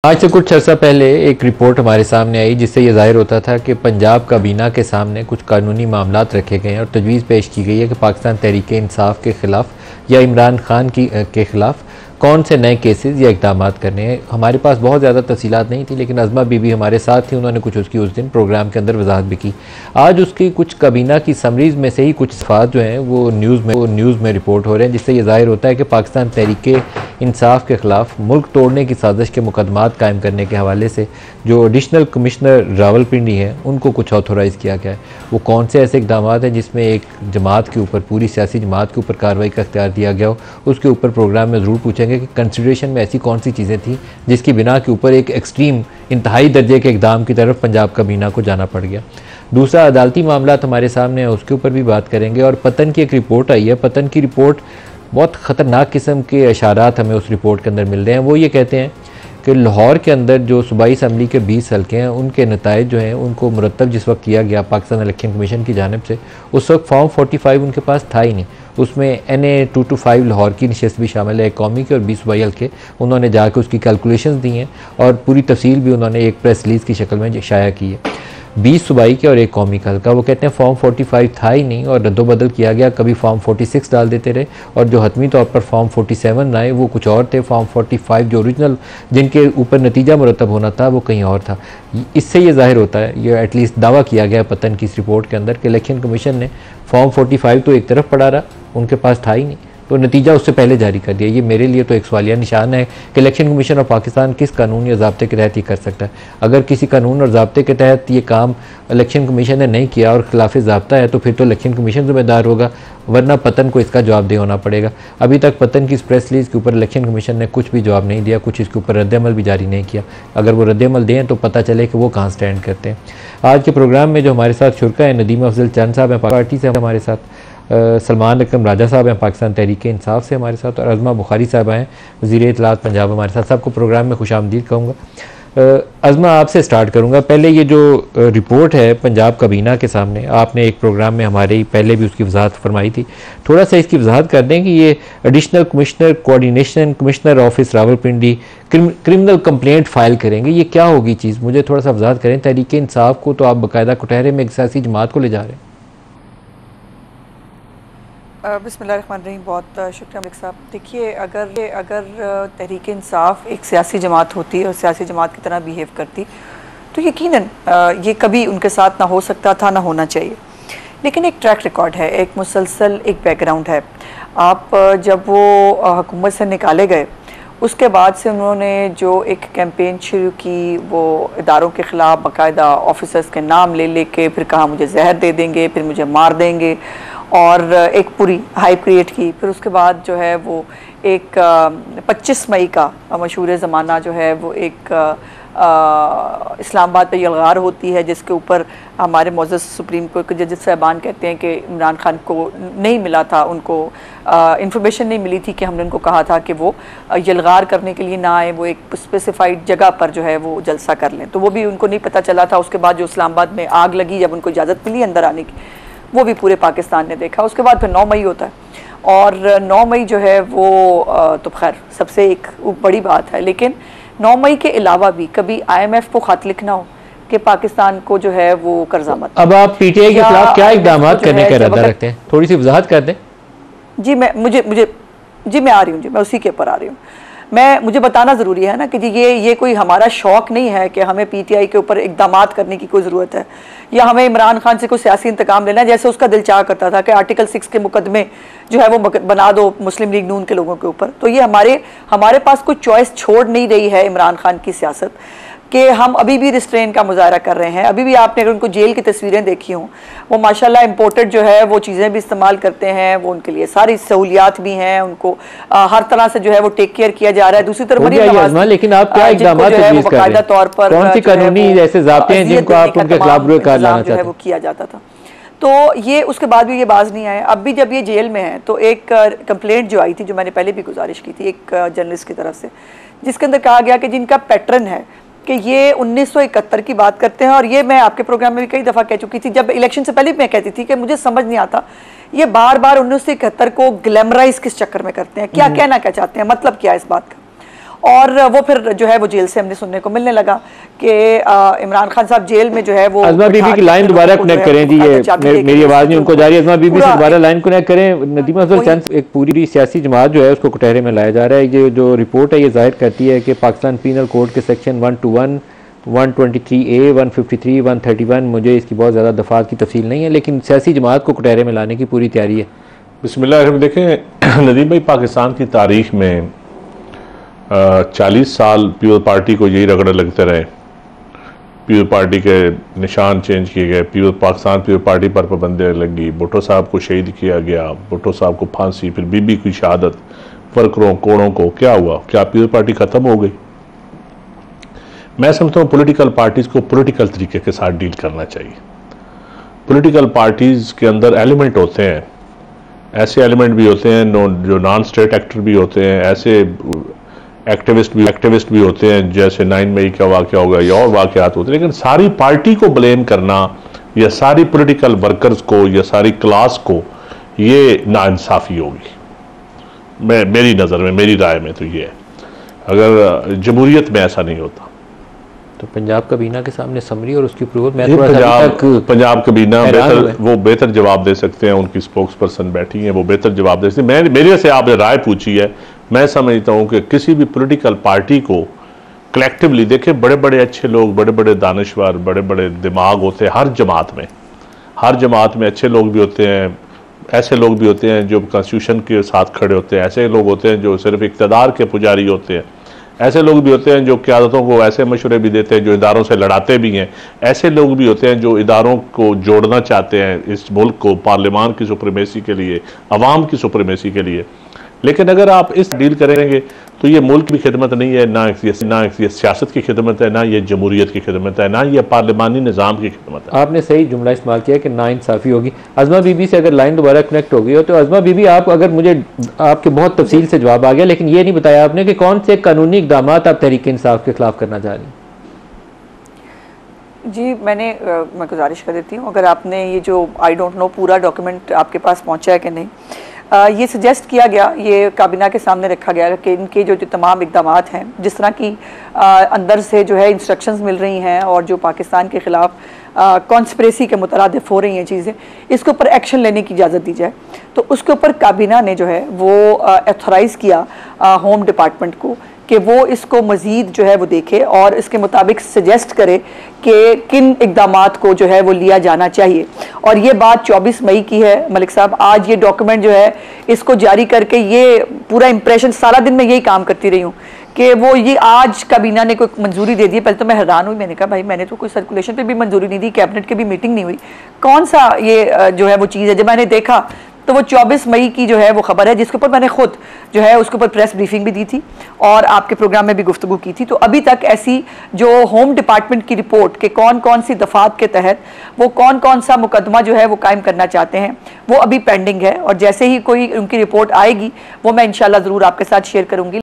आज से कुछ अर्सा पहले एक रिपोर्ट हमारे सामने आई जिससे ये जाहिर होता था कि पंजाब काबीना के सामने कुछ कानूनी मामलात रखे गए हैं और तजवीज़ पेश की गई है कि पाकिस्तान तहरीक इंसाफ के ख़िलाफ़ या इमरान खान के ख़िलाफ़ कौन से नए केसेस या इक़दाम करने हैं। हमारे पास बहुत ज़्यादा तफसीलात नहीं थी, लेकिन अज़मा बीबी हमारे साथ थी, उन्होंने कुछ उसकी उस दिन प्रोग्राम के अंदर वजाहत भी की। आज उसकी कुछ काबीना की समरीज़ में से ही कुछ सफ़ात जो हैं वो न्यूज़ में रिपोर्ट हो रहे हैं, जिससे ये ज़ाहिर होता है कि पाकिस्तान तहरीक इंसाफ के ख़िलाफ़ मुल्क तोड़ने की साजिश के मुकदमात कायम करने के हवाले से जो एडिशनल कमिश्नर रावलपिंडी हैं उनको कुछ ऑथोराइज़ किया गया है। वो कौन से ऐसे इक़दाम हैं जिसमें एक जमात के ऊपर, पूरी सियासी जमात के ऊपर कार्रवाई का इख्तियार दिया गया हो, उसके ऊपर प्रोग्राम में ज़रूर पूछेंगे कि कंसिडरेशन में ऐसी कौन सी चीज़ें थी जिसकी बिना के ऊपर एक एक्सट्रीम इंतहाई दर्जे के इक़दाम की तरफ पंजाब काबीना को जाना पड़ गया। दूसरा अदालती मामला हमारे सामने है, उसके ऊपर भी बात करेंगे। और पतन की एक रिपोर्ट आई है, पतन की रिपोर्ट बहुत ख़तरनाक किस्म के इशारात हमें उस रिपोर्ट के अंदर मिल रहे हैं। वो ये कहते हैं कि लाहौर के अंदर जो सूबाई असम्बली के 20 हल्के हैं उनके नताइज जो हैं उनको मुरतब जिस वक्त किया गया पाकिस्तान इलेक्शन कमीशन की जानिब से, उस वक्त फॉर्म 45 उनके पास था ही नहीं। उसमें NA 225 लाहौर की नशस्त भी शामिल है, एक कौमी के और 20 सूबाई हल्के। उन्होंने जाकर उसकी कैलकुलेशंस दी हैं और पूरी तफसील भी उन्होंने एक प्रेस रिलीज़ की शक्ल में शाया की है। 20 सूबाई के और एक कौमी का हल्का। वो कहते हैं फॉर्म 45 था ही नहीं और रद्दोबदल किया गया, कभी फॉर्म 46 डाल देते रहे और जो हतमी तौर पर फॉर्म 47 आए वो कुछ और थे। फॉर्म 45 जो ओरिजिनल जिनके ऊपर नतीजा मुरतब होना था वो कहीं और था। इससे ये जाहिर होता है, ये एटलीस्ट दावा किया गया पतन की इस रिपोर्ट के अंदर कि इलेक्शन कमीशन ने फॉर्म 45 तो एक तरफ पड़ा रहा, उनके पास था ही नहीं, तो नतीजा उससे पहले जारी कर दिया। ये मेरे लिए तो एक सवालिया निशान है कि इलेक्शन कमीशन ऑफ पाकिस्तान किस कानून या ज़ाब्ते के तहत ये कर सकता है। अगर किसी कानून और ज़ाब्ते के तहत ये काम इलेक्शन कमीशन ने नहीं किया और खिलाफ ज़ाब्ता है तो फिर तो इलेक्शन कमीशन ज़िम्मेदार होगा, वरना पतन को इसका जवाबदेह होना पड़ेगा। अभी तक पतन की इस प्रेस रिलीज़ के ऊपर इलेक्शन कमीशन ने कुछ भी जवाब नहीं दिया, कुछ इसके ऊपर रद्दअमल भी जारी नहीं किया। अगर वो रद्दअमल दें तो पता चले कि वो कहाँ स्टैंड करते हैं। आज के प्रोग्राम में जो हमारे साथ शुरका है, नदीम अफजल चंद साहब हैं पार्टी से हमारे साथ, सलमान अकरम राजा साहब हैं पाकिस्तान तहरीक इंसाफ से हमारे साथ, और अज़मा बुखारी साहब हैं वज़ीर इत्तलात पंजाब हमारे साथ। सबको प्रोग्राम में खुशामदीद कहूँगा। अज़मा आपसे स्टार्ट करूँगा। पहले ये जो रिपोर्ट है पंजाब काबीना के सामने, आपने एक प्रोग्राम में हमारे ही पहले भी उसकी वजाहत फरमाई थी, थोड़ा सा इसकी वजाहत कर दें कि ये additional commissioner coordination commissioner office Rawalpindi criminal complaint file करेंगे, ये क्या होगी चीज़, मुझे थोड़ा सा वजाहत करें। तहरीक इंसाफ को तो आप बाकायदा कुटहरे में एक सियासी जमात को ले जा रहे हैं। बिस्मिल्लाहिर्रहमानिर्रहीम, बहुत शुक्रिया मलिक साहब। देखिए, अगर तहरीक इंसाफ एक सियासी जमात होती और सियासी जमात की तरह बिहेव करती तो यकीनन ये कभी उनके साथ ना हो सकता था, ना होना चाहिए। लेकिन एक ट्रैक रिकॉर्ड है, एक मुसलसल एक बैकग्राउंड है। आप जब वो हुकूमत से निकाले गए उसके बाद से उन्होंने जो एक कैंपेन शुरू की, वो इदारों के ख़िलाफ़ बाकायदा ऑफिसर्स के नाम ले के फिर कहा मुझे जहर दे देंगे, फिर मुझे मार देंगे, और एक पूरी हाइप क्रिएट की। फिर उसके बाद जो है वो एक 25 मई का मशहूर ज़माना जो है वो एक इस्लामाबाद पे यलगार होती है, जिसके ऊपर हमारे मोअज़्ज़ज़ सुप्रीम कोर्ट के जजेस साहबान कहते हैं कि इमरान खान को नहीं मिला था, उनको इंफॉर्मेशन नहीं मिली थी कि हमने उनको कहा था कि वो यलगार करने के लिए ना आए, वो एक स्पेसिफाइड जगह पर जो है वो जलसा कर लें, तो वो भी उनको नहीं पता चला था। उसके बाद जो इस्लामाबाद में आग लगी, जब उनको इजाज़त मिली अंदर आने की, वो भी पूरे पाकिस्तान ने देखा। उसके बाद फिर 9 मई होता है, और 9 मई जो है वो तो खैर सबसे एक बड़ी बात है। लेकिन 9 मई के अलावा भी कभी IMF को खत लिखना हो कि पाकिस्तान को जो है वो कर्जा मत। अब आप PTI के खिलाफ क्या इक़दाम करने का इरादा रखते हैं, थोड़ी सी वजाहत कर दें। जी मैं आ रही हूँ जी, मैं उसी के ऊपर आ रही हूँ। मुझे बताना ज़रूरी है ना कि जी ये कोई हमारा शौक़ नहीं है कि हमें PTI के ऊपर इक़दाम करने की कोई ज़रूरत है, या हमें इमरान खान से कोई सियासी इंतकाम लेना है, जैसे उसका दिल चाह करता था कि आर्टिकल 6 के मुकदमे जो है वो बना दो मुस्लिम लीग नून के लोगों के ऊपर। तो ये हमारे पास कोई चॉइस छोड़ नहीं रही है इमरान खान की सियासत कि हम अभी भी रिस्ट्रेन का मुजाहरा कर रहे हैं। अभी भी आपने अगर उनको जेल की तस्वीरें देखी हों, वो माशाल्लाह इंपोर्टेड जो है वो चीज़ें भी इस्तेमाल करते हैं, वो उनके लिए सारी सहूलियात भी हैं, उनको हर तरह से जो है वो टेक केयर किया जा रहा है। दूसरी तरफ लेकिन आप क्या इक़दाम बाकायदा तौर पर कौन सी कानूनी ऐसे ज़ाब्ते हैं जिनको आप उनके खिलाफ जो है वो किया जाता था, तो ये उसके बाद भी ये बाज नहीं आए। अब भी जब ये जेल में है तो एक कंप्लेंट जो आई थी, जो मैंने पहले भी गुजारिश की थी एक जर्नलिस्ट की तरफ से, जिसके अंदर कहा गया कि जिनका पैटर्न है कि ये 1971 की बात करते हैं। और ये मैं आपके प्रोग्राम में भी कई दफ़ा कह चुकी थी, जब इलेक्शन से पहले भी मैं कहती थी कि मुझे समझ नहीं आता ये बार बार 1971 को ग्लैमराइज किस चक्कर में करते हैं, क्या कहना क्या चाहते हैं, मतलब क्या है इस बात का। और वो फिर जो है वो जेल से हमने सुनने को मिलने लगा कि इमरान खान साहब जेल में जो है वो अज़मा बीबी की लाइन दोबारा कनेक्ट करें जी, ये मेरी आवाज़ नहीं उनको जा रही है। अज़मा बीबी से दोबारा लाइन कनेक्ट करें। नदीम अफजल चंद, एक पूरी सियासी जमात जो है उसको कटहरे में लाया जा रहा है। ये जो रिपोर्ट है ये जाहिर करती है कि पाकिस्तान पीनल कोड के सेक्शन 121, 123A, 153, 131, मुझे इसकी बहुत ज़्यादा दफात की तफसील नहीं है, लेकिन सियासी जमात को कटहरे में लाने की पूरी तैयारी है। बिस्मिल्लाह। देखें नदीम भाई, पाकिस्तान की तारीख में 40 साल पीपल पार्टी को यही रगड़े लगते रहे। पीपल पार्टी के निशान चेंज किए गए, पाकिस्तान पीपल पार्टी पर पाबंदी लगी, भुट्टो साहब को शहीद किया गया, भुट्टो साहब को फांसी, फिर बीबी की शहादत, वर्करों कोड़ों को क्या हुआ? क्या पीपल पार्टी ख़त्म हो गई? मैं समझता हूँ पॉलिटिकल पार्टीज़ को पॉलिटिकल तरीके के साथ डील करना चाहिए। पॉलिटिकल पार्टीज़ के अंदर एलिमेंट होते हैं, ऐसे एलिमेंट भी होते हैं जो नॉन स्टेट एक्टर भी होते हैं, ऐसे एक्टिविस्ट भी होते हैं, जैसे 9 मई का वाक़या होगा या और वाक़यात होते हैं। लेकिन सारी पार्टी को ब्लेम करना या सारी पॉलिटिकल वर्कर्स को या सारी क्लास को, ये नाइंसाफ़ी होगी मेरी नज़र में, मेरी राय में तो ये है। अगर जमहूरियत में ऐसा नहीं होता तो पंजाब कबीना के सामने समरी और उसकी अप्रूवल, मैं पंजाब कबीना वो बेहतर जवाब दे सकते हैं। उनकी स्पोक्स पर्सन बैठी हैं, वो बेहतर जवाब दे सकते हैं। मेरे से आपने राय पूछी है, मैं समझता हूँ कि किसी भी पॉलिटिकल पार्टी को कलेक्टिवली देखें, बड़े बड़े अच्छे लोग, बड़े बड़े दानिशवर, बड़े बड़े दिमाग होते हैं हर जमात में अच्छे लोग भी होते हैं, ऐसे लोग भी होते हैं जो कॉन्स्टिट्यूशन के साथ खड़े होते हैं, ऐसे लोग होते हैं जो सिर्फ इक़्तिदार के पुजारी होते हैं, ऐसे लोग भी होते हैं जो क़यादतों को ऐसे मशवरे भी देते हैं जो इदारों से लड़ाते भी हैं, ऐसे लोग भी होते हैं जो इदारों को जोड़ना चाहते हैं इस मुल्क को पार्लियामान की सुप्रीमेसी के लिए, अवाम की सुप्रीमेसी के लिए। लेकिन अगर आप इस डील करेंगे तो ये मुल्क की खिदमत नहीं है, ना ये सियासत की खिदमत है, ना ये जमहूरियत की खिदमत है, ना ये पार्लिमानी निज़ाम की खिदमत है। आपने सही जुमला इस्तेमाल किया कि नाइंसाफ़ी होगी। अज़मा बीबी से अगर लाइन दोबारा कनेक्ट हो गई हो तो अज़मा बीबी, आप अगर मुझे आपके बहुत तफसील से जवाब आ गया, लेकिन ये नहीं बताया आपने कि कौन से कानूनी इक़दाम आप तहरीक इंसाफ के खिलाफ करना चाह रही हैं। जी, मैं गुजारिश कर देती हूँ, अगर आपने ये जो आई डोंट नो पूरा डॉक्यूमेंट आपके पास पहुँचा है कि नहीं, ये सजेस्ट किया गया, ये काबीना के सामने रखा गया कि इनके जो तमाम इक़दाम हैं, जिस तरह की अंदर से जो है इंस्ट्रक्शंस मिल रही हैं और जो पाकिस्तान के ख़िलाफ़ कॉन्स्पिरेसी के मुतरादिफ हो रही हैं चीज़ें, इसके ऊपर एक्शन लेने की इजाज़त दी जाए। तो उसके ऊपर काबीना ने जो है वो ऑथराइज़ किया होम डिपार्टमेंट को कि वो इसको मज़ीद जो है वो देखे और इसके मुताबिक सजेस्ट करे कि किन इक़दामात को जो है वो लिया जाना चाहिए। और ये बात 24 मई की है मलिक साहब। आज ये डॉक्यूमेंट जो है इसको जारी करके ये पूरा इंप्रेशन, सारा दिन मैं यही काम करती रही हूँ कि वो ये आज काबीना ने कोई मंजूरी दे दी। पहले तो मैं हैरान हुई, मैंने कहा भाई मैंने तो कोई सर्कुलेशन पे भी मंजूरी नहीं दी, कैबिनेट की भी मीटिंग नहीं हुई, कौन सा ये जो है वो चीज़ है। जब मैंने देखा तो वो 24 मई की जो है वो खबर है, जिसके ऊपर मैंने खुद जो है उसके ऊपर प्रेस ब्रीफिंग भी दी थी और आपके प्रोग्राम में भी गुफ्तगू की थी। तो अभी तक ऐसी जो होम डिपार्टमेंट की रिपोर्ट के कौन कौन सी दफात के तहत वो कौन कौन सा मुकदमा जो है वो कायम करना चाहते हैं, वो अभी पेंडिंग है। और जैसे ही कोई उनकी रिपोर्ट आएगी वो मैं इंशाल्लाह ज़रूर आपके साथ शेयर करूँगी।